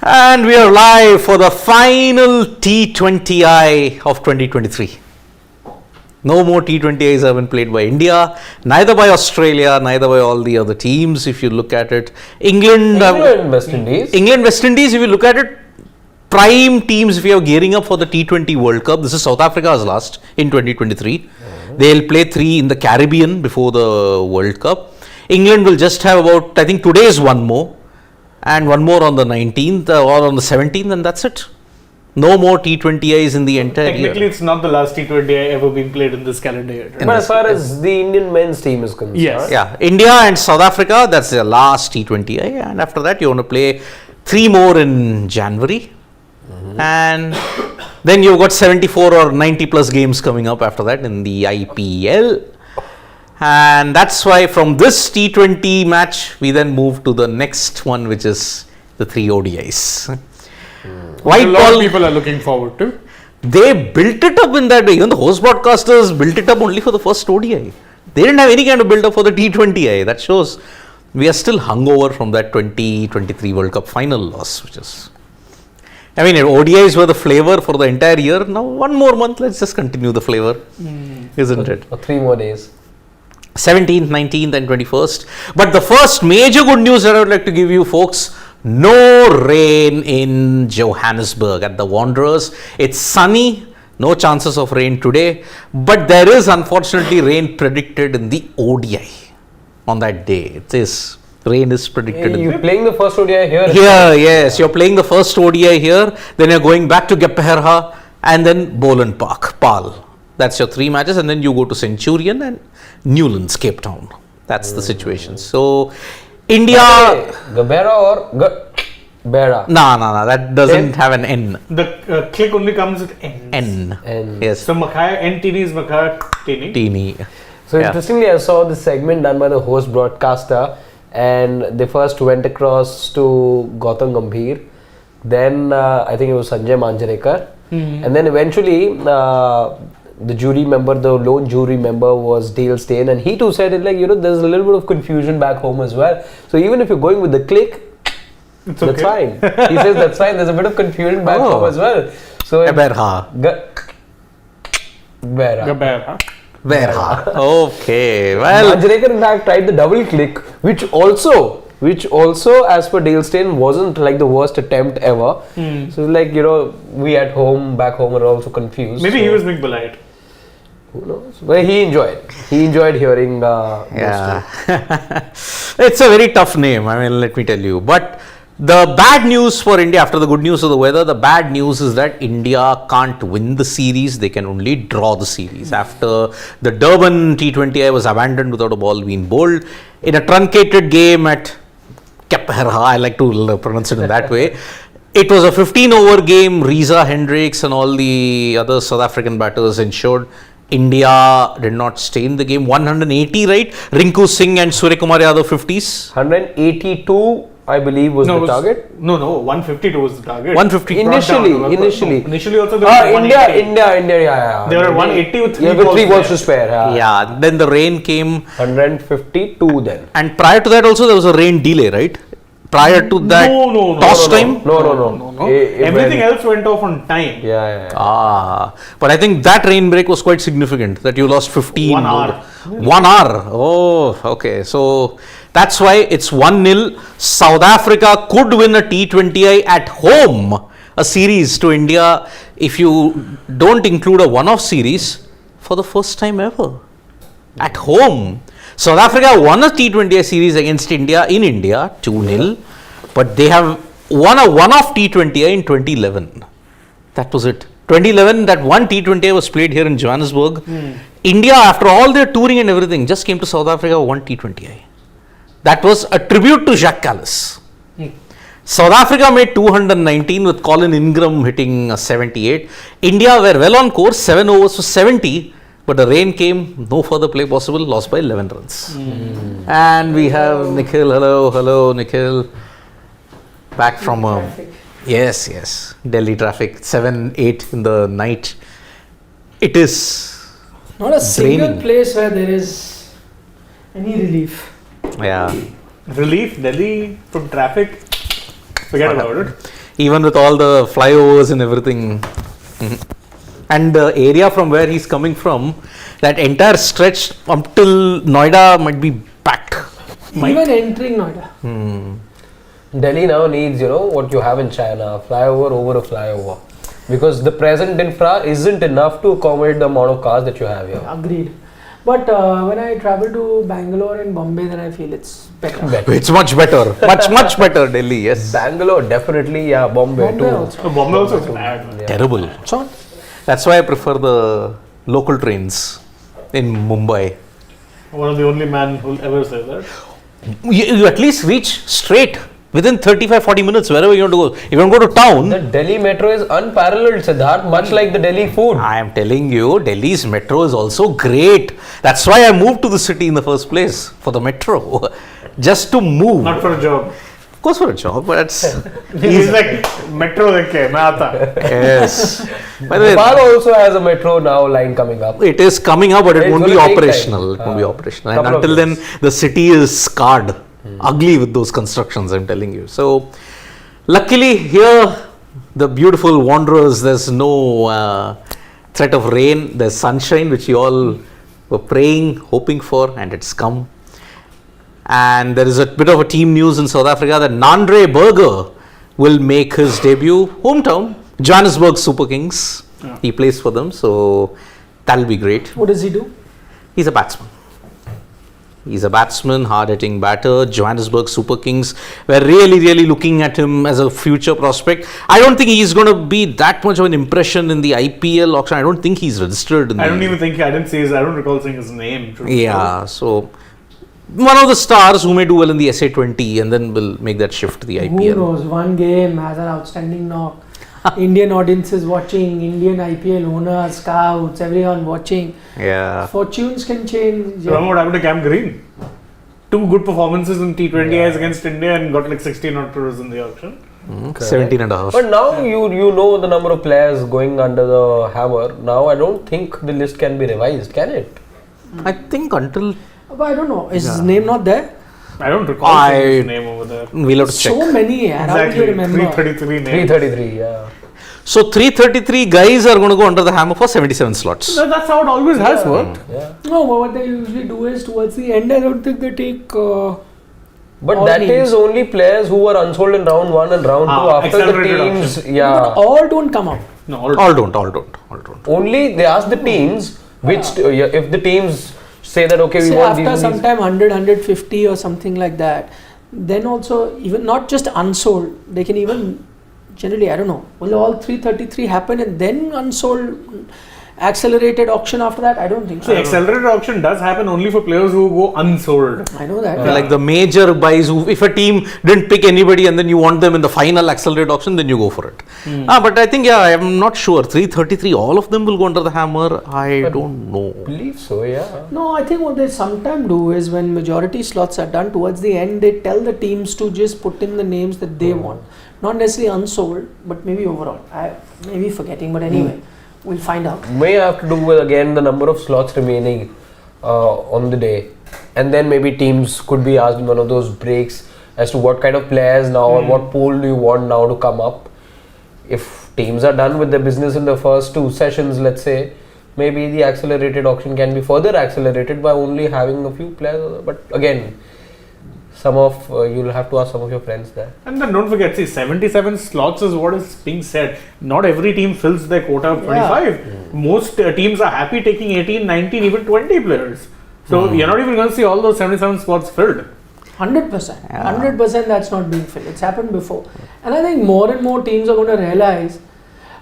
And we are live for the final T20I of 2023. No more T20Is have been played by India, neither by Australia, neither by all the other teams. If you look at it, England, West Indies. England, West Indies, if you look at it, prime teams, if you are gearing up for the T20 World Cup, this is South Africa's last in 2023. They'll play 3 in the Caribbean before the World Cup. England will just have about, I think today is one more, and one more on the 19th or on the 17th, and that's it. No more T20Is in the entire year. Technically, it's not the last T20I ever being played in this calendar year. But as far as the Indian men's team is concerned, Yes. Yeah, India and South Africa, that's their last T20I, and after that you want to play 3 more in January, and then you've got 74 or 90 plus games coming up after that in the IPL. And that's why from this T20 match, we then move to the next one, which is the 3 ODIs. A lot of people are looking forward to. They built it up in that way. Even the host broadcasters built it up only for the first ODI. They didn't have any kind of build up for the T20I. That shows we are still hungover from that 2023 World Cup final loss, which is, I mean, ODIs were the flavor for the entire year. Now, one more month, let's just continue the flavor, isn't it? for 3 more days. 17th, 19th and 21st. But the first major good news that I would like to give you folks, no rain in Johannesburg at the Wanderers. It's sunny, no chances of rain today, but there is unfortunately rain predicted in the ODI on that day. It is, rain is predicted. You're playing the first ODI here? Here, yes, you're playing the first ODI here, then you're going back to Gepperha and then Boland Park, Paarl. That's your 3 matches, and then you go to Centurion and Newlands, Cape Town. That's the situation. So, India... Gabera or Gabera? No, that doesn't have an N. The click only comes with N. N. Yes. So Makhaya N-Tini is Makhaya Tini. Teeny. So interestingly, I saw this segment done by the host broadcaster, and they first went across to Gautam Gambhir. Then I think it was Sanjay Manjarekar. And then eventually the jury member, the lone jury member was Dale Steyn, and he too said it like, there's a little bit of confusion back home as well. So even if you're going with the click, that's fine. He says that's fine. There's a bit of confusion back home as well. So Gabberha. Gabberha. Okay. Well, Manjarekar in fact tried the double click, which also as per Dale Steyn wasn't like the worst attempt ever. So like, we at home, back home are also confused. Maybe he was being polite. Who knows? But he enjoyed hearing yeah. It's a very tough name, I mean, let me tell you. But the bad news for India, after the good news of the weather, the bad news is that India can't win the series. They can only draw the series. After the Durban T20I was abandoned without a ball being bowled, in a truncated game at Gepperha, I like to pronounce it in that way. It was a 15-over game. Reza Hendricks and all the other South African batters ensured India did not stay in the game. 180, right? Rinku Singh and Suryakumar Yadav 50s. 182, I believe, was the target. No, 152 was the target. 150. Initially also there was India, yeah. They were at 180 with 3 balls to spare. Yeah, then the rain came. 152 then. And prior to that also there was a rain delay, right? Prior to that toss time? No. Everything else went off on time. Yeah. But I think that rain break was quite significant, that you lost 15. 1 hour. 1 hour. Oh, okay. So that's why it's 1-0. South Africa could win a T20I at home, a series to India, if you don't include a one-off series, for the first time ever. At home. South Africa won a T20I series against India in India, 2-0, but they have won a one-off T20I in 2011. That was it. 2011, that one T20I was played here in Johannesburg. India, after all their touring and everything, just came to South Africa, one T20I. That was a tribute to Jacques Kallis. South Africa made 219 with Colin Ingram hitting 78. India were well on course, 7 overs for 70. But the rain came, no further play possible, lost by 11 runs. And we have Nikhil. Hello, Nikhil. Back from yes, Delhi traffic, 7-8 in the night. It is not a single draining place where there is any relief. Yeah. Relief, Delhi from traffic, forget about it. even with all the flyovers and everything. Mhm. And the area from where he's coming from, that entire stretch up till Noida might be packed. Even entering Noida. Delhi now needs, what you have in China, flyover over a flyover. Because the present infra isn't enough to accommodate the amount of cars that you have here. Agreed. But when I travel to Bangalore and Bombay, then I feel it's better. It's much better. much better, Delhi, yes. Bangalore, definitely, yeah. Bombay too. also. Bombay also is bad. Man. Yeah. Terrible. So, That's why I prefer the local trains in Mumbai. One of the only man who'll ever say that. You at least reach straight within 35-40 minutes wherever you want to go. If you want to go to town, The Delhi metro is unparalleled, Siddharth, much like the Delhi food. I am telling you, Delhi's metro is also great. That's why I moved to the city in the first place, for the metro. Just to move. Not for a job. Of course for a job, but it's He's like, metro dekhe, main aata. yes. By the way, Nepal also has a metro now line coming up. it is coming up, but it It's won't be gonna take operational. time. It won't be operational. And Couple of until then, years. the city is scarred, ugly with those constructions, I'm telling you. So, luckily, here, the beautiful wanderers, there's no threat of rain, there's sunshine, which you all were praying, hoping for, and it's come. And there is a bit of a team news in South Africa that Nandre Berger will make his debut, hometown, Johannesburg Super Kings. Yeah. He plays for them, so that'll be great. what does he do? He's a batsman. He's a batsman, hard-hitting batter. Johannesburg Super Kings. We're really looking at him as a future prospect. I don't think he's going to be that much of an impression in the IPL auction. I don't think he's registered in I the... don't recall seeing his name. truth be Yeah, so one of the stars who may do well in the SA20 and then will make that shift to the Who IPL. knows? One game has an outstanding knock. Indian audiences watching, Indian IPL owners, scouts, everyone watching. Yeah. Fortunes can change. told. Remember what happened to Cam Green? 2 good performances in T20Is against India and got like 16 odd crores in the auction. 17 and a half. But now you know the number of players going under the hammer. Now I don't think the list can be revised, can it? I think until... But I don't know. Is his name not there? I don't recall seeing his name over there. We'll have to check. So many. How would you Exactly. remember? 333 names. 333, yeah. So 333 guys are going to go under the hammer for 77 slots. That's how it always has worked. Yeah. No, but what they usually do is towards the end, I don't think they take. But All that names. is only players who were unsold in round 1 and round 2 after the accelerated teams. auction. Yeah. But all don't come up. No, All don't. Only they ask the teams which if the teams say that okay we Say want after these. sometime 100, 150 or something like that, then also even not just unsold, they can even generally, I don't know, will all 333 happen and then unsold accelerated auction after that? I don't think so. So accelerated auction does happen only for players who go unsold. I know that. Like the major buys, who, if a team didn't pick anybody and then you want them in the final accelerated auction, then you go for it. But I think, I'm not sure. 333, all of them will go under the hammer. I don't know. I believe so, yeah. No, I think what they sometimes do is when majority slots are done, towards the end they tell the teams to just put in the names that they want. Not necessarily unsold, but maybe overall. I may be forgetting, but anyway, we'll find out. May have to do with again the number of slots remaining on the day, and then maybe teams could be asked in one of those breaks as to what kind of players now or what pool do you want now to come up. If teams are done with their business in the first 2 sessions, let's say, maybe the accelerated auction can be further accelerated by only having a few players. But again, you'll have to ask some of your friends there. And then don't forget, 77 slots is what is being said. Not every team fills their quota of 25. Most teams are happy taking 18, 19, even 20 players. So you're not even going to see all those 77 spots filled. 100%. 100% that's not being filled. It's happened before. And I think more and more teams are going to realize,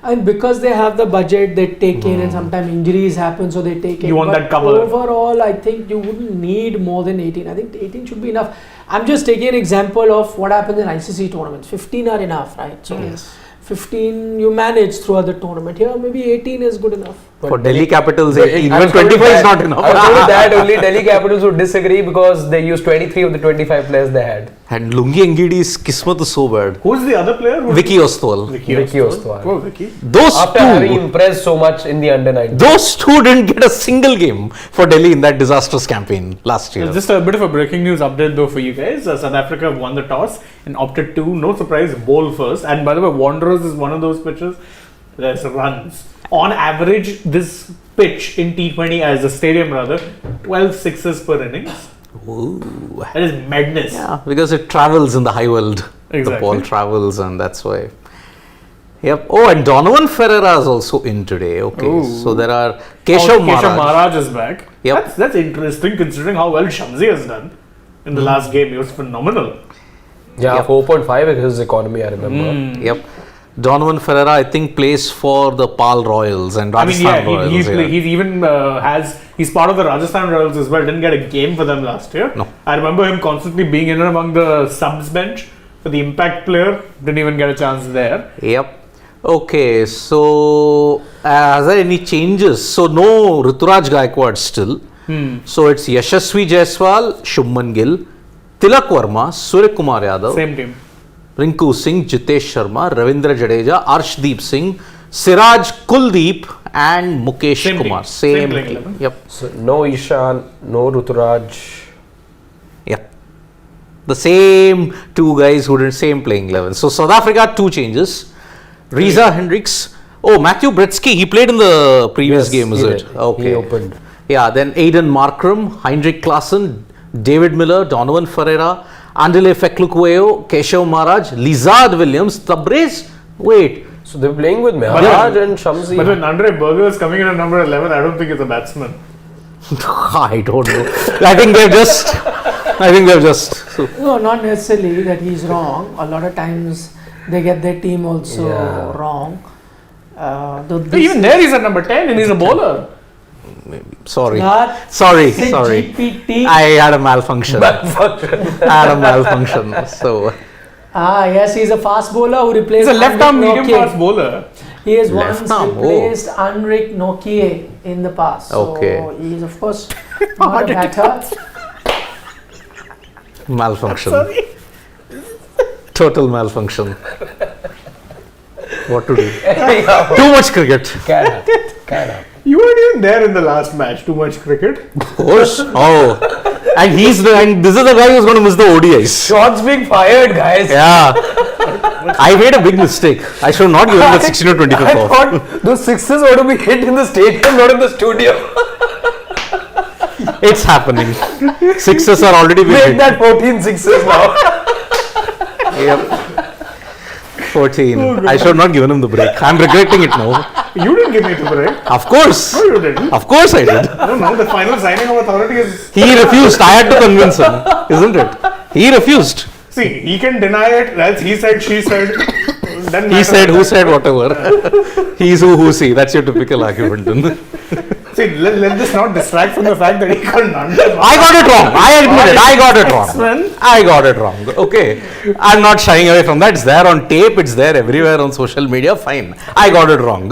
and because they have the budget, they take in, and sometimes injuries happen, so they take in. You want but that cover. Overall, I think you wouldn't need more than 18. I think 18 should be enough. I'm just taking an example of what happens in ICC tournaments. 15 are enough, right? So 15 you manage throughout the tournament. Here, maybe 18 is good enough. For Delhi Capitals, I 18. was Even told 25 is that- not enough. I was told that only Delhi Capitals would disagree because they used 23 of the 25 players they had. And Lungi Engidi's kismat is so bad. Who's the other player? Vicky Ostwal. Vicky Ostwal. Oh, Vicky. Those After having two, impressed so much in the under 19. those two didn't get a single game for Delhi in that disastrous campaign last year. Just a bit of a breaking news update though for you guys. South Africa won the toss and opted to, no surprise, bowl first. And by the way, Wanderers is one of those pitches. There's runs. On average, this pitch in T20 as a stadium rather, 12 sixes per innings. Ooh. That is madness. Yeah, because it travels in the high world. The Exactly. ball travels, and that's why. Yep. Oh, and Donovan Ferreira is also in today. Okay. Ooh. So there are Keshav Maharaj. Maharaj is back. Yep. That's interesting considering how well Shamsi has done in the last game. He was phenomenal. Yeah, Yep. 4.5 is his economy, I remember. Yep. Donovan Ferreira, I think, plays for the Pal Royals and I mean, Rajasthan yeah, Royals. he's even he's part of the Rajasthan Royals as well. Didn't get a game for them last year. No. I remember him constantly being in and among the subs bench for the impact player. Didn't even get a chance there. Yep. Okay, so are there any changes? So no Rituraj Gaikwad still. So it's Yashasvi Jaiswal, Shubman Gill, Tilak Verma, Surya Kumar Yadav, Same team. Rinku Singh, Jitesh Sharma, Ravindra Jadeja, Arshdeep Singh, Siraj Kuldeep and Mukesh Same Kumar. team. Same playing team. 11. Yep. So, no Ishan, no Ruturaj. Yep. The same two guys who did same playing 11. So South Africa, two changes. Riza Hendricks. Oh, Matthew Bretsky, he played in the previous game, is he it? did. Okay. He opened. Yeah, then Aiden Markram, Heinrich Klaassen, David Miller, Donovan Ferreira, Andile Feklukweo, Keshav Maharaj, Lizard Williams, Tabrez. Wait, So they're playing with Maharaj and Shamsi. But when Andre Berger is coming in at number 11, I don't think it's a batsman. I don't know. I think they've just. So, No, not necessarily that he's wrong. A lot of times they get their team also Yeah. wrong. Even there he's at number 10 and he's a bowler. sorry. That Sorry. GPT. I had a malfunction. So, Yes, he's a fast bowler who replaced. He's a left-arm Henrik medium Nokia. fast bowler. He has Left once arm, replaced Henrik Nokia in the past. So Okay. he is of course not a batter. malfunction. Total malfunction. What to do? Too much cricket. Can up. You weren't even there in the last match. Too much cricket. Of course. Oh. And this is the guy who's going to miss the ODIs. Shots being fired, guys. Yeah. I made a big mistake. I should not give him the 16 or 25 I off. thought those sixes ought to be hit in the stadium, not in the studio. It's happening. Sixes are already being Make hit. that 14 sixes now. Yep. 14. I should have not given him the break. I'm regretting it now. You didn't give me the break. Of course. No, you didn't. Of course I did. I don't know. The final signing of authority is. He refused. I had to convince him. Isn't it? He refused. See, he can deny it. That's he said, she said. He said, who said, whatever. He's who see. That's your typical argument. See, let this not distract from the fact that he can't understand. I got it wrong. I admit it. I got it wrong. X-Men. I got it wrong. Okay. I'm not shying away from that. It's there on tape. It's there everywhere on social media. Fine. I got it wrong.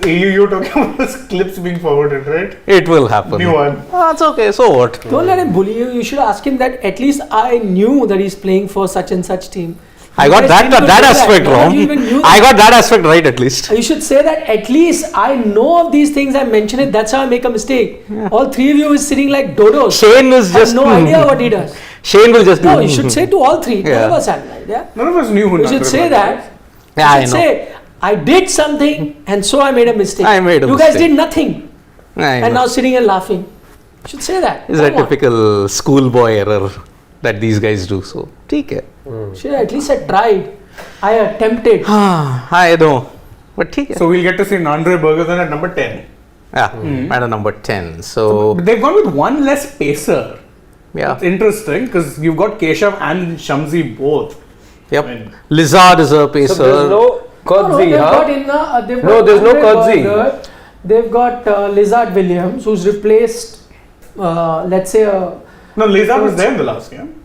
You're talking about those clips being forwarded, right? It will happen. New one. That's okay. So what? Don't let him bully you. You should ask him that at least I knew that he's playing for such and such team. I got You guys didn't that know aspect None of wrong. you even knew I that. got that aspect right at least. You should say that at least I know of these things. I mention it. That's how I make a mistake. All three of you is sitting like dodos. Shane is I have just. no idea what he does. Shane will just do. No, you should say to all three. None Yeah. of us had an idea. None of us knew who You should Nandra say was. that. Yeah, I You should know. say I did something and so I made a mistake. I made a You guys mistake. did nothing I and know. now sitting and laughing. You should say that. It's a Come on. typical schoolboy error that these guys do. So, take it. Should at least I tried. I attempted. I know. But take it. So we'll get to see Andre Berger then at number 10. Yeah, at a number 10. So, But they've gone with one less pacer. yeah. It's interesting because you've got Keshav and Shamsi both. Yep. I mean- Lizard is a pacer. So there's no No, Kodzi, they've huh? got they've No, got there's no Andre Kodzi. Berger. They've got Lizard Williams, who's replaced, let's say, No, Lizard was there in the last game.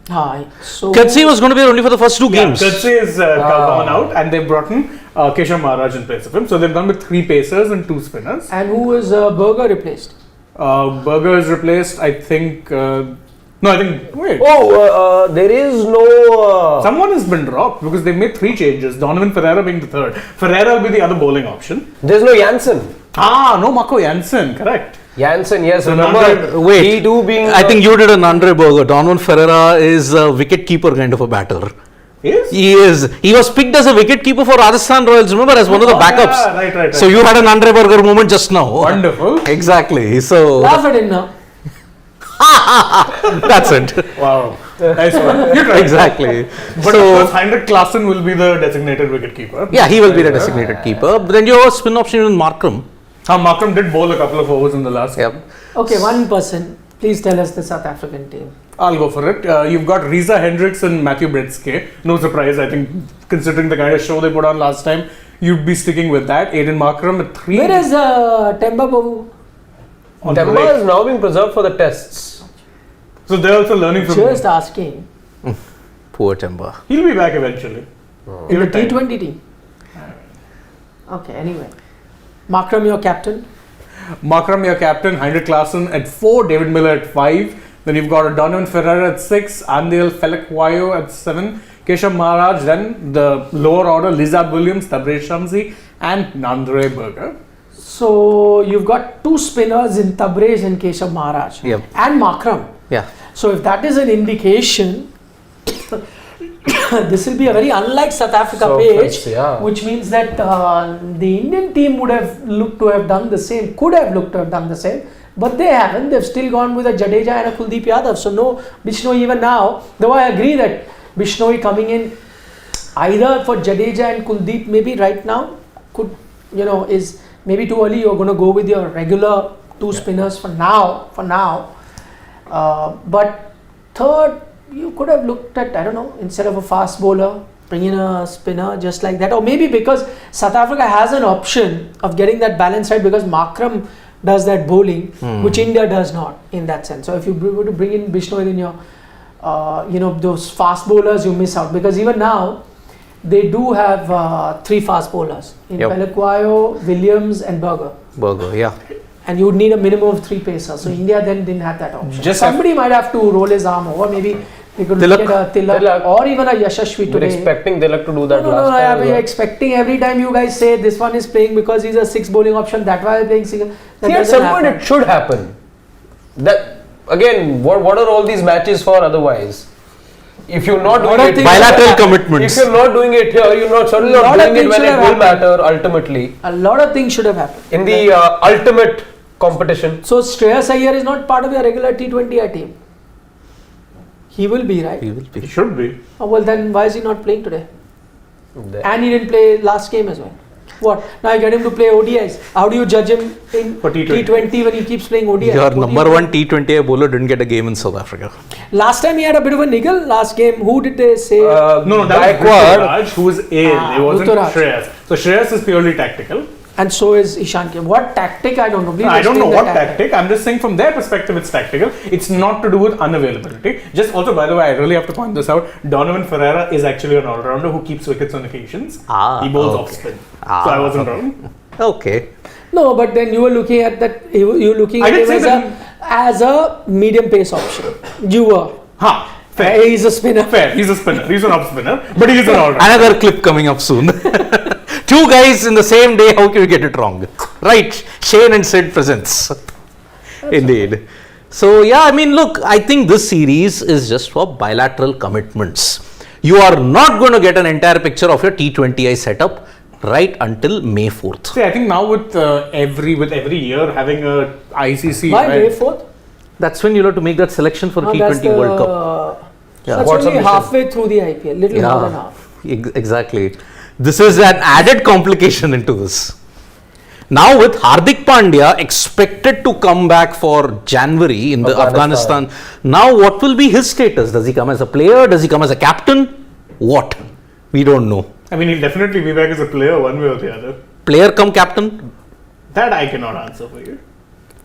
So Kelsey was going to be there only for the first two games. Kelsey is gone out, and they've brought in Keshav Maharaj in place of him. So they've gone with 3 pacers and 2 spinners. And who is Berger replaced? Berger is replaced, I think. Wait. There is no. Someone has been dropped because they've made 3 changes. Donovan Ferreira being the third. Ferreira will be the other bowling option. There's no Jansen. No Marco Jansen, correct. Jansen, yes. So Remember, Wait, he too being. I think you did an Andre Berger. Donovan Ferreira is a wicket keeper kind of a batter. Yes? He is. He was picked as a wicket keeper for Rajasthan Royals, remember, as one of the backups. Yeah, right. So you had an Andre Berger moment just now. Wonderful. Exactly. So Laugh at him now. that's it. Wow. Nice one. You tried. Exactly. But of course, Heinrich Klaassen will be the designated wicket keeper. Yeah, he will be the designated keeper. But then you have a spin option in Markram. Markram did bowl a couple of overs in the last game. Okay, one person. Please tell us the South African team. I'll go for it. You've got Reza Hendricks and Matthew Bretske. No surprise, I think, considering the kind of show they put on last time, you'd be sticking with that. Aiden Markram at 3. Where is Temba Babu? Temba is now being preserved for the tests. So they're also learning from Just him. asking. Poor Temba. He'll be back eventually. In the T20 team. Okay, anyway. Markram, your captain. Markram, your captain. Heinrich Klaassen at 4. David Miller at 5. Then you've got Donovan Ferreira at 6. Andel Felekwayo at 7. Keshav Maharaj. Then the lower order, Lizard Williams, Tabrez Shamsi and Andre Berger. So you've got 2 spinners in Tabrez and Keshav Maharaj. Yep. And Markram. Yeah. So if that is an indication, this will be a very unlike South Africa page, which means that the Indian team would have looked to have done the same, could have looked to have done the same, but they haven't. They've still gone with a Jadeja and a Kuldeep Yadav. So no Bishnoi even now, though I agree that Bishnoi coming in either for Jadeja and Kuldeep maybe right now could, is maybe too early. You're going to go with your regular 2 spinners for now. But third, you could have looked at, I don't know, instead of a fast bowler, bring in a spinner just like that. Or maybe because South Africa has an option of getting that balance right because Markram does that bowling, which India does not in that sense. So if you were to bring in Bishnoi, then your, those fast bowlers you miss out. Because even now, they do have 3 fast bowlers in Pelekwayo, Williams and Berger. Yeah. And you would need a minimum of 3 pacers. So India then didn't have that option. Somebody might have to roll his arm over. Maybe they could look at a Tilak or even a Yashashvi today. We're expecting Tilak to do that last time. We're expecting every time you guys say this one is playing because he's a 6 bowling option. That's why I'm playing single. At some point it should happen. That again, what are all these matches for otherwise? If you're not doing it, bilateral commitments. If you're not doing it here, you're not certainly not doing it when it will matter ultimately. A lot of things should have happened in the ultimate competition. So Shreyas Iyer is not part of your regular T20I team. He will be, right? He will be. He should be. Oh, well, then why is he not playing today? And he didn't play last game as well. What? Now you get him to play ODIs. How do you judge him in T20 when he keeps playing ODIs? Your number 1 T20I bowler didn't get a game in South Africa. Last time he had a bit of a niggle. Last game, who did they say? No, that was Raj, who was ill. It wasn't Shreyas. So Shreyas is purely tactical. And so is Ishan. What tactic? I don't know. I don't know what tactic. I'm just saying from their perspective it's tactical. It's not to do with unavailability. Just also, by the way, I really have to point this out. Donovan Ferreira is actually an all-rounder who keeps wickets on occasions. He bowls off spin. So I wasn't wrong. Okay. No, but then you were looking at that. You were looking at him as a medium pace option. You were. Fair. He's a spinner. Fair. He's a spinner. He's an off spinner. But he's an all-rounder. Another clip coming up soon. 2 guys in the same day, how can you get it wrong? Right, Shane and Sid presents. Indeed. So yeah, I mean, look, I think this series is just for bilateral commitments. You are not going to get an entire picture of your T20I setup right until May 4th. See, I think now with every year having a ICC. Why May 4th? That's when you'll have to make that selection for T20 World Cup. Yeah. That's only halfway through the IPL, little more than half. Exactly. This is an added complication into this. Now with Hardik Pandya expected to come back for January in the Afghanistan. Now what will be his status? Does he come as a player? Does he come as a captain? What? We don't know. I mean, he'll definitely be back as a player one way or the other. Player come captain? That I cannot answer for you.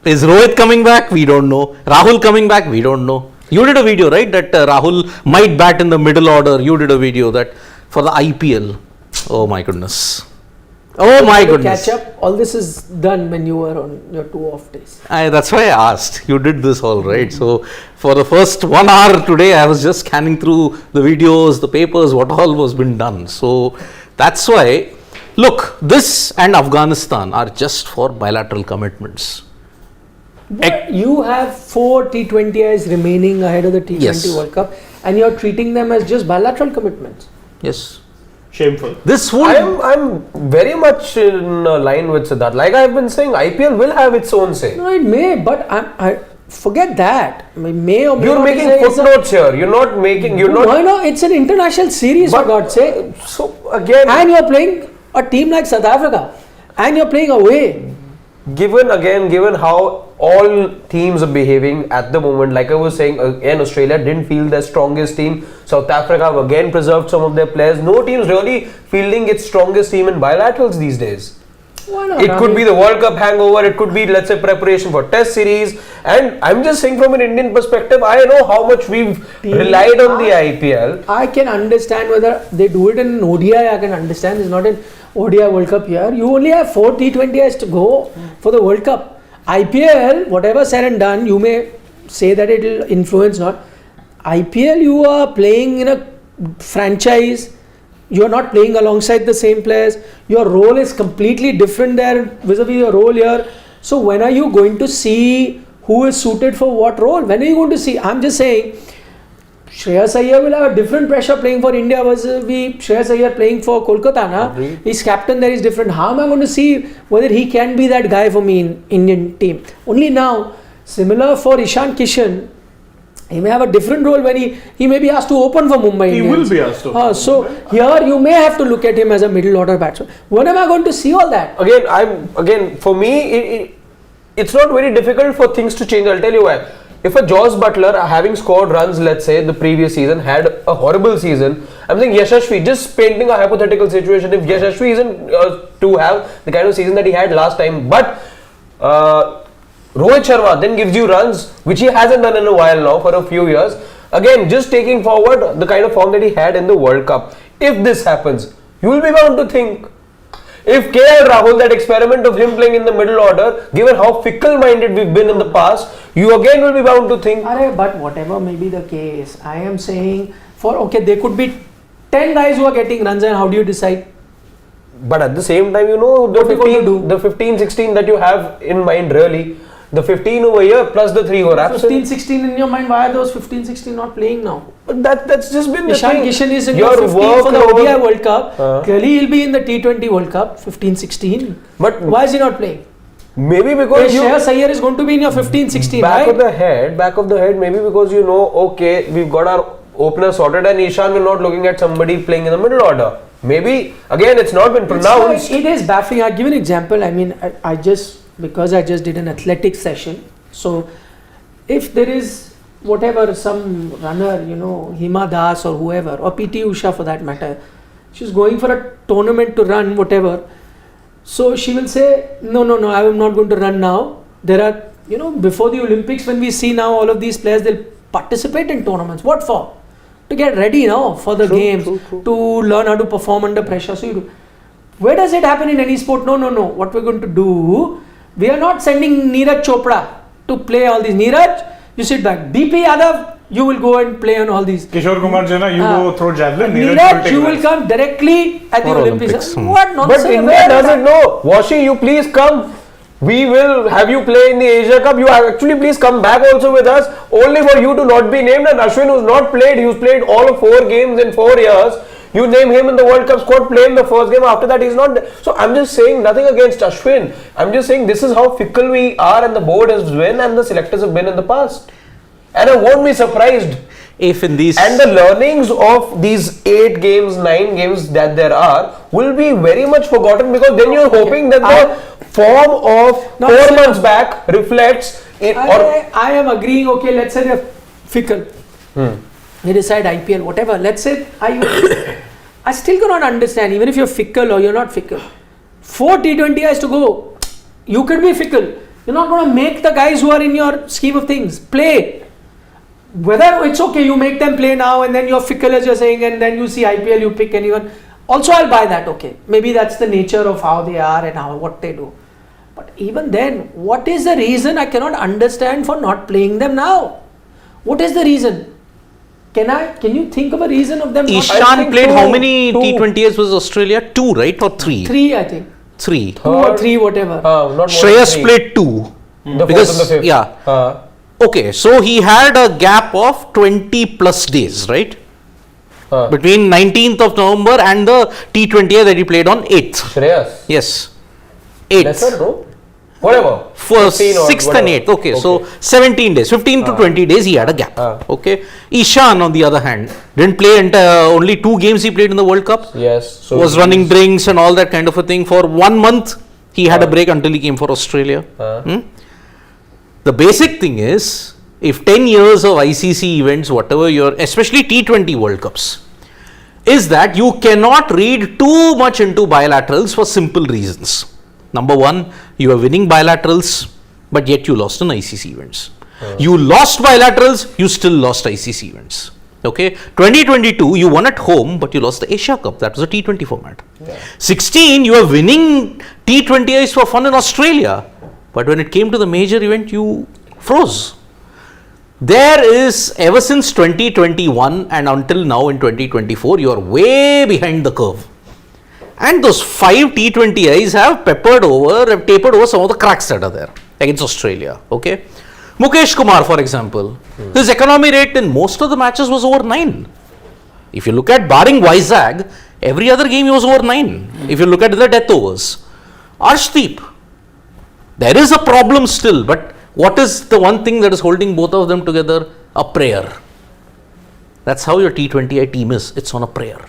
Is Rohit coming back? We don't know. Rahul coming back? We don't know. You did a video, right? That Rahul might bat in the middle order. You did a video that for the IPL. Oh my goodness. Oh my goodness. Catch up. All this is done when you were on your 2 off days. That's why I asked. You did this all right. So for the first 1 hour today, I was just scanning through the videos, the papers, what all was been done. So that's why, look, this and Afghanistan are just for bilateral commitments. But you have 4 T20Is remaining ahead of the T20 Yes. World Cup, and you're treating them as just bilateral commitments. Yes. Shameful. This would. I'm very much in line with Siddharth. Like I've been saying, IPL will have its own say. No, it may, but I forget that. May or may You're not making is a- footnotes here. You're not making. You're not. Why not? It's an international series, for God's sake. So again, And you're playing a team like South Africa, and you're playing away. given how all teams are behaving at the moment, like I was saying, again, Australia didn't feel their strongest team. South Africa have again preserved some of their players. No team's really fielding its strongest team in bilaterals these days. Why not? It could be the World Cup hangover, it could be, let's say, preparation for Test series. And I'm just saying, from an Indian perspective, I know how much we've relied on the IPL. I can understand whether they do it in ODI. I can understand. It's not an ODI World Cup year. You only have 4 T20Is to go for the World Cup. IPL, whatever said and done, you may say that it will influence not. IPL, you are playing in a franchise. You are not playing alongside the same players. Your role is completely different there vis-a-vis your role here. So when are you going to see who is suited for what role? When are you going to see? I'm just saying, Shreyas Iyer will have a different pressure playing for India versus Shreyas Iyer playing for Kolkata. Na? His captain there is different. How am I going to see whether he can be that guy for me in Indian team? Only now, similar for Ishan Kishan, he may have a different role when he may be asked to open for Mumbai He Indians. will be asked to. So here you may have to look at him as a middle order batsman. When am I going to see all that? Again, for me, it's not very difficult for things to change. I'll tell you why. If a Jos Butler, having scored runs, let's say, the previous season, had a horrible season, I'm saying Yashashvi, just painting a hypothetical situation, if Yashashvi isn't to have the kind of season that he had last time, but Rohit Sharma then gives you runs, which he hasn't done in a while now, for a few years, again, just taking forward the kind of form that he had in the World Cup. If this happens, you will be bound to think, if KL Rahul, that experiment of him playing in the middle order, given how fickle-minded we've been in the past, you again will be bound to think. But whatever may be the case, I am saying, there could be 10 guys who are getting runs, and how do you decide? But at the same time, the 15, 16 that you have in mind, really, the 15 over here plus the 3 over absent. 15, 16 in your mind, why are those 15, 16 not playing now? But that's just been the Ishan thing. Kishan is in Your your 15 for the workload- ODI World Cup. Clearly he'll be in the T20 World Cup, 15, 16. But Why is he not playing? maybe because Shreyas Iyer is going to be in your 15, 16, back right? of the head, maybe because okay, we've got our opener sorted and Ishan, we're not looking at somebody playing in the middle order. Maybe, again, it's not been pronounced. It is baffling. I'll give an example. I mean, because I just did an athletics session. So, if there is some runner, Hima Das or whoever, or PT Usha for that matter, she's going for a tournament to run, whatever. So, she will say, no, I am not going to run now. There are, before the Olympics, when we see now all of these players, they'll participate in tournaments. What for? To get ready now for the games, to learn how to perform under pressure. So, where does it happen in any sport? No. What we're going to do, we are not sending Neeraj Chopra to play all these. Neeraj, you sit back. BP Yadav, you will go and play on all these. Kishore Kumar Jana, you go throw javelin. Neeraj, you will come directly at the Olympics. What nonsense? But India doesn't know. Washi, you please come. We will have you play in the Asia Cup. You actually please come back also with us. Only for you to not be named. And Ashwin, who's not played, who's played all of 4 games in 4 years. You name him in the World Cup squad, play in the first game. After that, he's not there. So I'm just saying nothing against Ashwin. I'm just saying this is how fickle we are, and the board has been, and the selectors have been in the past. And I won't be surprised if in these and the learnings of these 8 games, 9 games that there are will be very much forgotten, because then you're hoping that the form of 4 months back reflects in. I am agreeing. Okay, let's say they're fickle. They decide IPL, whatever. Let's say I still cannot understand, even if you're fickle or you're not fickle. 4 T20Is to go. You could be fickle. You're not going to make the guys who are in your scheme of things play. whether it's okay, you make them play now and then you're fickle as you're saying, and then you see IPL, you pick anyone. Also, I'll buy that. Okay, maybe that's the nature of how they are and what they do. But even then, what is the reason? I cannot understand for not playing them now. What is the reason? Can you think of a reason of them? Ishan played how many T20s was Australia? 2, right, or 3? 3, I think. 3. 2 or 3, whatever. Not Shreyas played 2. The Because, fourth and the fifth. yeah. Okay, so he had a gap of 20 plus days, right? Between 19th of November and the T20I that he played on 8th. Shreyas. Yes. 8th. Lesser, no? Whatever. For 15 or 6th whatever. and 8th. Okay, so 17 days. 15 to 20 days he had a gap. Okay. Ishan, on the other hand, didn't play only 2 games he played in the World Cup. Yes. So was running drinks and all that kind of a thing. For 1 month, he had a break until he came for Australia. The basic thing is, if 10 years of ICC events, whatever especially T20 World Cups, is that you cannot read too much into bilaterals for simple reasons. Number 1, you are winning bilaterals, but yet you lost in ICC events. You lost bilaterals, you still lost ICC events. Okay, 2022 you won at home, but you lost the Asia Cup. That was a T20 format. 16 you are winning T20Is for fun in Australia, but when it came to the major event, you froze. There is, ever since 2021 and until now in 2024, you are way behind the curve. And those 5 T20Is have tapered over some of the cracks that are there against Australia. Okay. Mukesh Kumar, for example, his economy rate in most of the matches was over 9. If you look at barring Vizag, every other game he was over 9. If you look at the death overs. Arshdeep, there is a problem still, but what is the one thing that is holding both of them together? A prayer. That's how your T20I team is. It's on a prayer.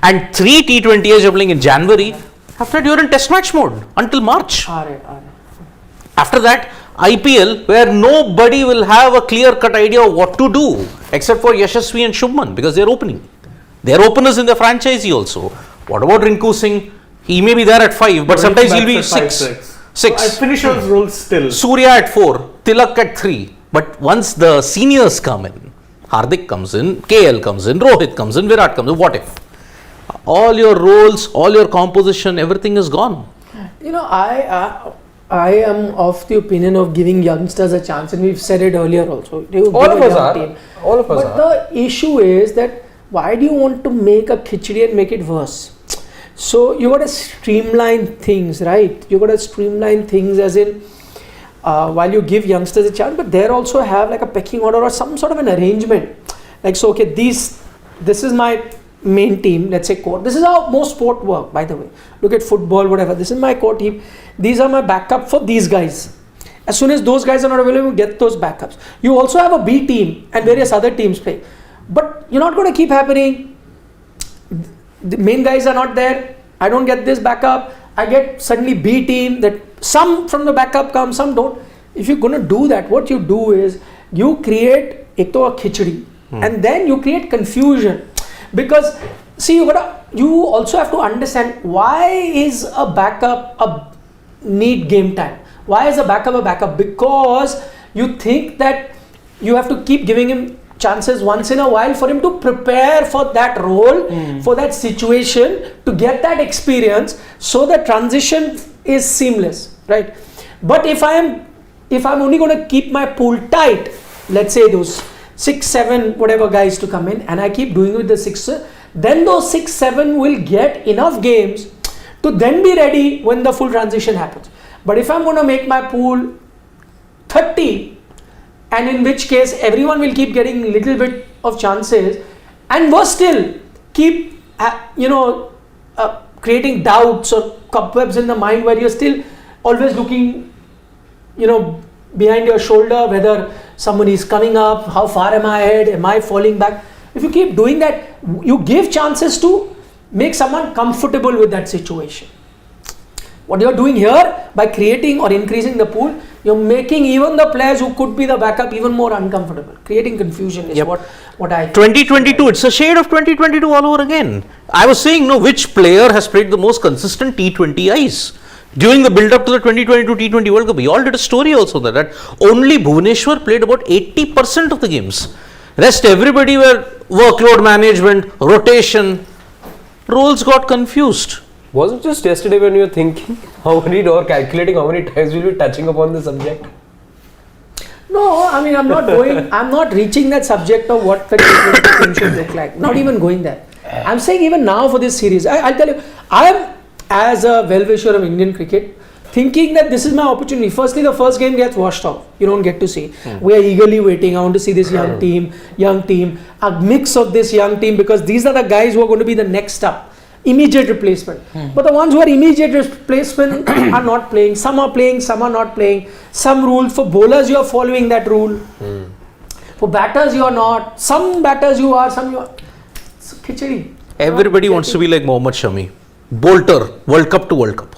And 3 T20Is you're playing in January. After that, you're in test match mode until March. After that, IPL, where nobody will have a clear-cut idea of what to do, except for Yashasvi and Shubman, because they're opening. They're openers in the franchisee also. What about Rinku Singh? He may be there at 5, but sometimes he'll be 6. 6. I finish those roles still. Surya at 4, Tilak at 3. But once the seniors come in, Hardik comes in, KL comes in, Rohit comes in, Virat comes in, what if? All your roles, all your composition, everything is gone. You know, I am of the opinion of giving youngsters a chance, and we've said it earlier also. All of us are. All of us are. But the issue is that why do you want to make a khichdi and make it worse? So you got to streamline things, right? You got to streamline things as in while you give youngsters a chance, but there also have like a pecking order or some sort of an arrangement. Like, so okay, this is my main team, let's say core. This is how most sport work, by the way. Look at football, whatever. This is my core team. These are my backup for these guys. As soon as those guys are not available, get those backups. You also have a B team and various other teams play. But you're not going to keep happening. The main guys are not there. I don't get this backup. I get suddenly B team that some from the backup come, some don't. If you're going to do that, what you do is you create a khichdi and then you create confusion. Because see, you also have to understand why is a backup a need game time. Why is a backup? Because you think that you have to keep giving him chances once in a while for him to prepare for that role, for that situation, to get that experience, so the transition is seamless, right? But if I'm only going to keep my pool tight, let's say those 6, 7 whatever guys to come in, and I keep doing with the 6, then those 6, 7 will get enough games to then be ready when the full transition happens. But if I'm going to make my pool 30, and in which case everyone will keep getting a little bit of chances, and we'll still keep creating doubts or cobwebs in the mind where you're still always looking behind your shoulder, whether someone is coming up, how far am I ahead, am I falling back. If you keep doing that, you give chances to make someone comfortable with that situation. What you're doing here, by creating or increasing the pool, you're making even the players who could be the backup even more uncomfortable. Creating confusion is what I think. 2022, it's a shade of 2022 all over again. I was saying, which player has played the most consistent T20Is? During the build-up to the 2022 T20 World Cup, we all did a story also that only Bhuvaneshwar played about 80% of the games. Rest everybody were workload management, rotation. Roles got confused. Wasn't just yesterday when you were thinking how many or calculating how many times we'll be touching upon the subject? No, I mean, I'm not reaching that subject of what the T20 team should look like. Not even going there. I'm saying even now for this series, I'll tell you, I am, as a well-wisher of Indian cricket, thinking that this is my opportunity. Firstly, the first game gets washed off. You don't get to see. We are eagerly waiting. I want to see this young team, a mix of this young team, because these are the guys who are going to be the next up. Immediate replacement. But the ones who are immediate replacement are not playing. Some are playing, some are not playing. Some rules for bowlers, you are following that rule. For batters, you are not. Some batters you are, some you are. It's khichdi. Everybody wants to be like Mohammad Shami. Bolter, World Cup to World Cup.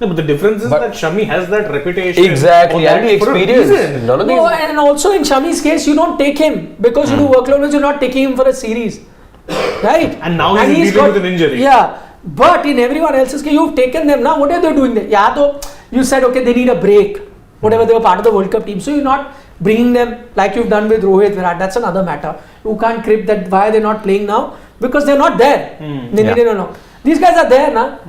No, but the difference is that Shami has that reputation. Exactly, and the experience. None of No, and also in Shami's case, you don't take him because you do workload, you're not taking him for a series. Right? And now he's dealing with an injury. Yeah. But in everyone else's case, you've taken them. Now, what are they doing there? Yeah, though, you said, okay, they need a break. Whatever, they were part of the World Cup team. So you're not bringing them like you've done with Rohit, Virat. That's another matter. You can't crib that why they're not playing now. Because they're not there. They needed to know. These guys are there now.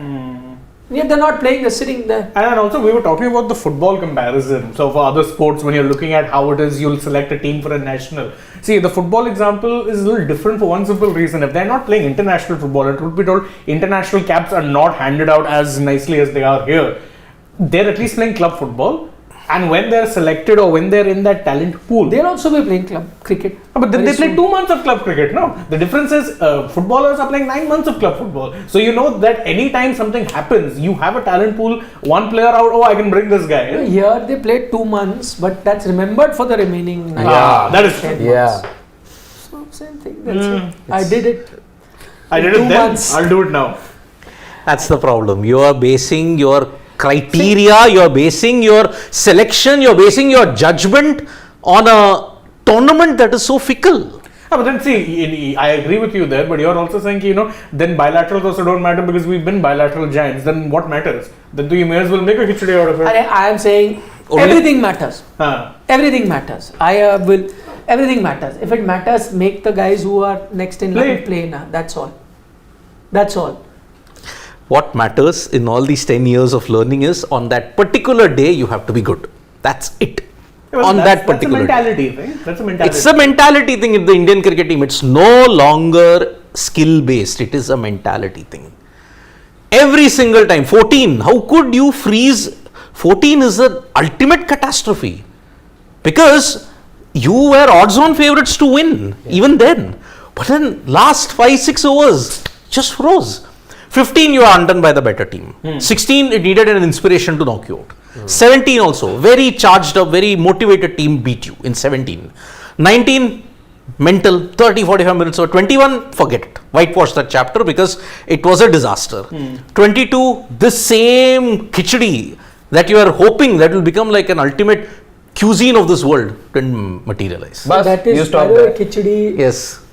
Yet they're not playing, they're sitting there. And also we were talking about the football comparison. So for other sports, when you're looking at how it is, you'll select a team for a national. See, the football example is a little different for one simple reason. If they're not playing international football, it would be told international caps are not handed out as nicely as they are here. They're at least playing club football. And when they're selected or when they're in that talent pool, They'll also be playing club cricket. but then very they play soon. 2 months of club cricket. No, the difference is footballers are playing 9 months of club football. So you know that anytime something happens, you have a talent pool, one player out, oh, I can bring this guy in. Here they played 2 months, but that's remembered for the remaining 9 That is true. Yeah. So same thing. That's it. I did it. I did 2 it then, months. I'll do it now. That's the problem. You are basing your criteria, you're basing your selection, you're basing your judgment on a tournament that is so fickle. But then see, I agree with you there, but you're also saying, then bilaterals also don't matter because we've been bilateral giants. Then what matters? Then you may as well make a khichdi out of it. I am saying everything matters. Everything matters. Everything matters. If it matters, make the guys who are next in line play now. That's all. That's all. What matters in all these 10 years of learning is on that particular day you have to be good. That's it. That particular That's a mentality thing. That's a mentality. It's a mentality thing in the Indian cricket team. It's no longer skill based. It is a mentality thing. Every single time. 14. How could you freeze? 14 is the ultimate catastrophe. Because you were odds on favorites to win even then. But then last 5-6 overs just froze. 15 you are undone by the better team. 16 it needed an inspiration to knock you out. 17 also very charged up, very motivated team beat you in 17. 19 mental 30-45 minutes or 21 forget it. Whitewash that chapter because it was a disaster. 22 this same khichdi that you are hoping that will become like an ultimate cuisine of this world didn't materialize. So that is, by the way, khichdi Yes.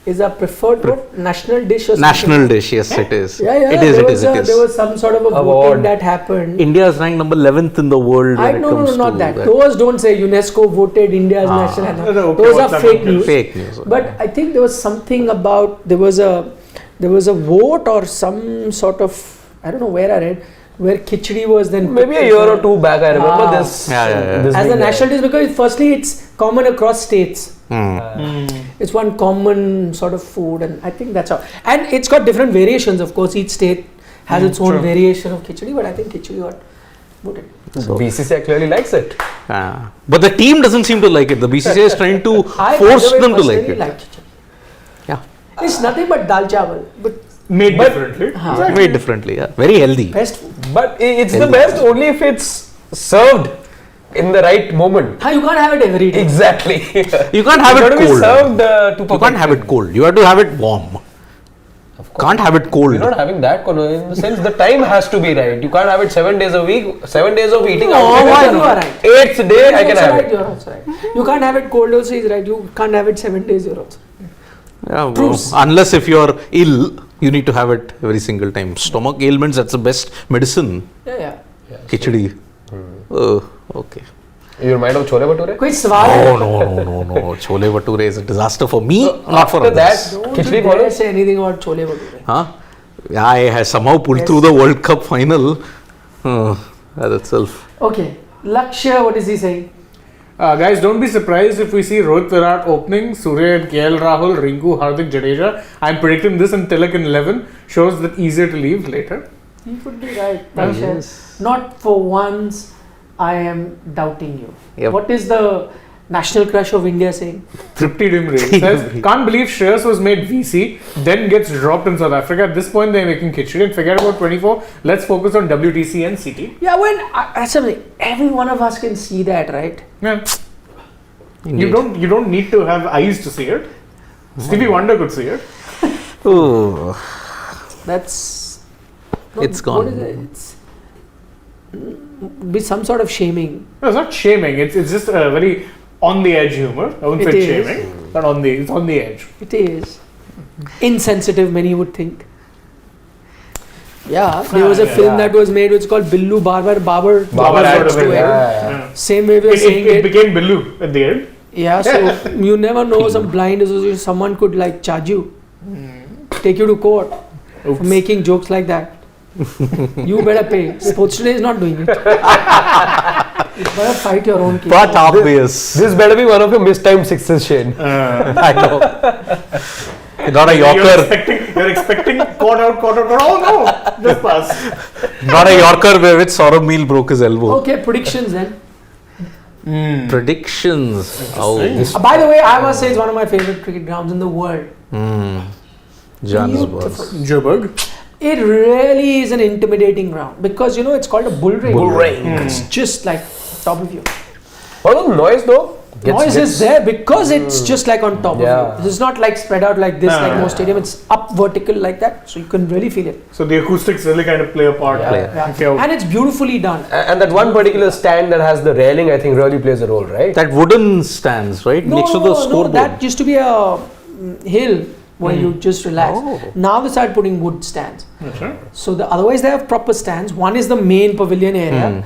is a preferred national dish or something? National dish, yes, it is. Yeah. It is. There was some sort of a voting that happened. India is ranked number 11th in the world when it comes to not that. Those don't say UNESCO voted India's national anthem. Those are fake news. Fake news. But I think there was something about there was a vote or some sort of, I don't know where I read, where khichdi was then Maybe a year or two back, I remember this. This as a being national dish, because firstly it's common across states. It's one common sort of food, and I think that's how. And it's got different variations, of course. Each state has its own variation of khichdi, but I think khichdi got voted. So BCCI clearly likes it. But the team doesn't seem to like it. The BCCI is trying to force them to like it. Yeah. It's nothing but dal chawal, but made differently. Made differently. Yeah. Very healthy. best food. But it's the best only if it's served in the right moment. You can't have it every day. Exactly. You can't have it Be cold. served to You can't have it cold. You have to have it warm. Can't have it cold. You're not having that in the sense the time has to be right. You can't have it 7 days a week. 7 days of eating. You are right. 8th day I can have it. You're also right. You can't have it cold also is right. You can't have it 7 days. You're also. Yeah, well, unless if you're ill, you need to have it every single time. Stomach ailments, that's the best medicine. Yeah. Khichdi. Oh, okay. You remind of Chole Bhature? कोई सवाल है? No. Chole Bhature is a disaster for me, not for After others. that, Don't Khichdi you dare follows? say anything about Chole Bhature. Huh? Yeah, I have somehow pulled through the World Cup final. That itself. Okay, Lakshya, what is he saying? Guys, don't be surprised if we see Rohit Virat opening, Surya and KL Rahul, Rinku, Hardik, Jadeja. I'm predicting this and Tilak in 11 shows that easier to leave later. He could be right, Lakshya. Not for once I am doubting you. Yep. What is the national crush of India saying? Tripti Dimri says, can't believe Shreyas was made VC, then gets dropped in South Africa. At this point, they're making khichdi and forget about 24. Let's focus on WTC and CT. Yeah, when every one of us can see that, right? Yeah. Indeed. You don't need to have eyes to see it. Stevie Wonder could see it. Oh, That's It's What gone. is it? It's be some sort of shaming. No, it's not shaming. It's just a very on the edge humor. I wouldn't It say is. shaming, but it's on the edge. It is insensitive, many would think. Yeah, there was a film that was made which is called Billu Babar Babar adds adds to to it. it, yeah. Same way we are saying It became Billu at the end. Yeah, so you never know, some blind association, someone could like charge you, take you to court Oops. for making jokes like that. You better pay. Sports Today is not doing it. You better fight your own case. but obvious. This better be one of your mistimed sixes, Shane. I know. Not a You're Yorker. you're expecting caught out. Oh no, just pass. Not a Yorker where which Saurabh Meal broke his elbow. Okay, predictions then. Predictions. Oh, By the way, I must say it's one of my favorite cricket grounds in the world. Johannesburg. Joburg. It really is an intimidating ground because it's called a bull ring. Bull ring. It's just like top of you. What about the noise though? Noise is there because it's just like on top Yeah. of you. It's not like spread out like this, No, like no, most stadium. It's up vertical like that, so you can really feel it. So the acoustics really kind of play a part. Yeah. If you're- And it's beautifully done. And that one particular stand that has the railing, I think, really plays a role, right? That wooden stands, right? Next to the scoreboard. That used to be a hill where you just relax. Oh. Now they started putting wood stands. Sure. So otherwise they have proper stands. One is the main pavilion area,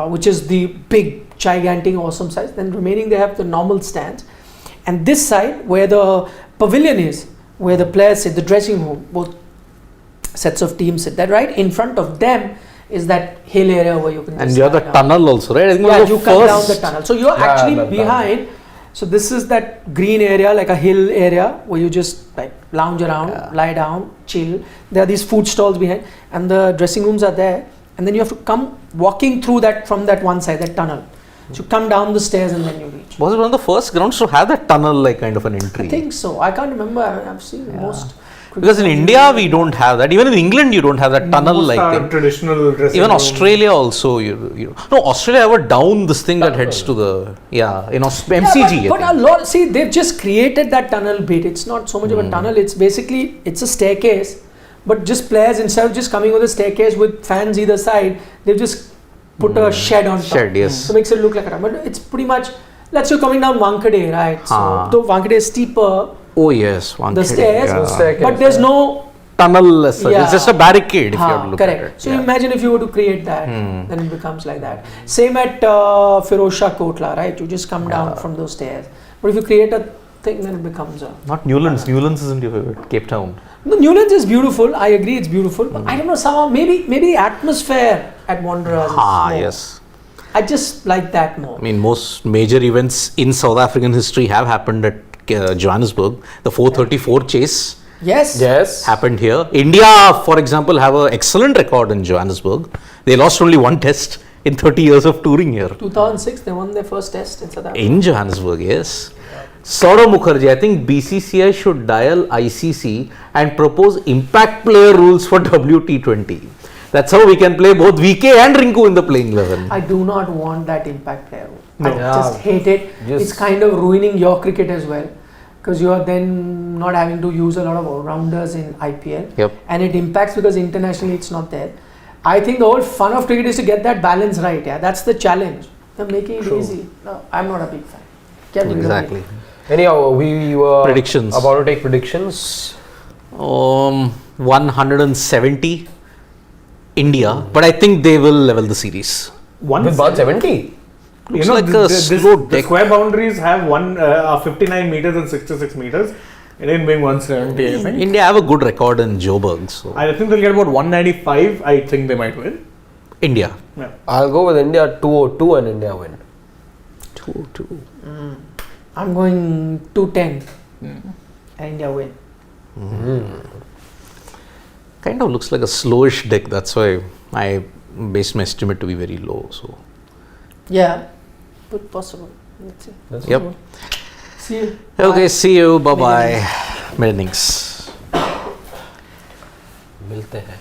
which is the big, gigantic, awesome size. Then remaining they have the normal stands. And this side where the pavilion is, where the players sit, the dressing room, both sets of teams sit. That right in front of them is that hill area where you can. And just you're the lie down. tunnel also, right? I think Yeah, it was you the come down first- the tunnel. So you're Yeah, actually that behind. So this is that green area, like a hill area, where you just like lounge around, lie down, chill. There are these food stalls behind, and the dressing rooms are there. And then you have to come walking through that from that one side, that tunnel. So you come down the stairs and then you reach. Was it one of the first grounds to have that tunnel like kind of an entry? I think so. I can't remember. I've seen most. Because in India we don't have that. Even in England you don't have that tunnel Most like are thing. traditional dressing Even room. Australia also, no, Australia have a down this thing that heads to the, MCG. But a lot, see, they've just created that tunnel bit. It's not so much of a tunnel. It's basically, it's a staircase. But just players, instead of just coming with a staircase with fans either side, they've just put a shed on top. Shed, yes. So it makes it look like a tunnel. But it's pretty much, let's say you're coming down Wankhede, right? So though Wankhede is steeper, Oh yes, one the kid, stairs, yeah. Staircase, but there's no Tunnel as such. Yeah. It's just a barricade if you have to look correct. at it. So Yeah. imagine if you were to create that, then it becomes like that. Same at Firozshah Kotla, right? You just come down from those stairs. But if you create a thing, then it becomes a... Not Newlands. Newlands isn't your favorite. Cape Town. No, Newlands is beautiful. I agree, it's beautiful. But I don't know, somehow maybe the atmosphere at Wanderers is more. Yes. I just like that more. I mean, most major events in South African history have happened at Johannesburg. The 434 chase Yes. happened here. India, for example, have an excellent record in Johannesburg. They lost only one test in 30 years of touring here. 2006, they won their first test in South Africa. In Johannesburg, yes. Saurav Mukherjee, I think BCCI should dial ICC and propose impact player rules for WT20. That's how we can play both VK and Rinku in the playing 11. I do not want that impact player. No. I just hate it. It's kind of ruining your cricket as well. Because you are then not having to use a lot of all-rounders in IPL. Yep. And it impacts because internationally it's not there. I think the whole fun of cricket is to get that balance right. Yeah, that's the challenge. They're making it easy. No, I'm not a big fan. Can't be Exactly. Anyhow, we were Predictions. about to take predictions. 170 India, but I think they will level the series. With 170. Looks like a slow the deck. square boundaries have 59 meters and 66 meters. Indian being 170, I think. India have a good record in Joburg, so I think they'll get about 195. I think they might win. India. Yeah. I'll go with India 202 and India win. 2-2. I'm going 210. And India win. Kind of looks like a slowish deck. That's why I based my estimate to be very low. So Yeah, but possible. Let's see. That's yep. good. See you. Okay, Bye. see you. Bye bye. Many thanks. मिलते हैं.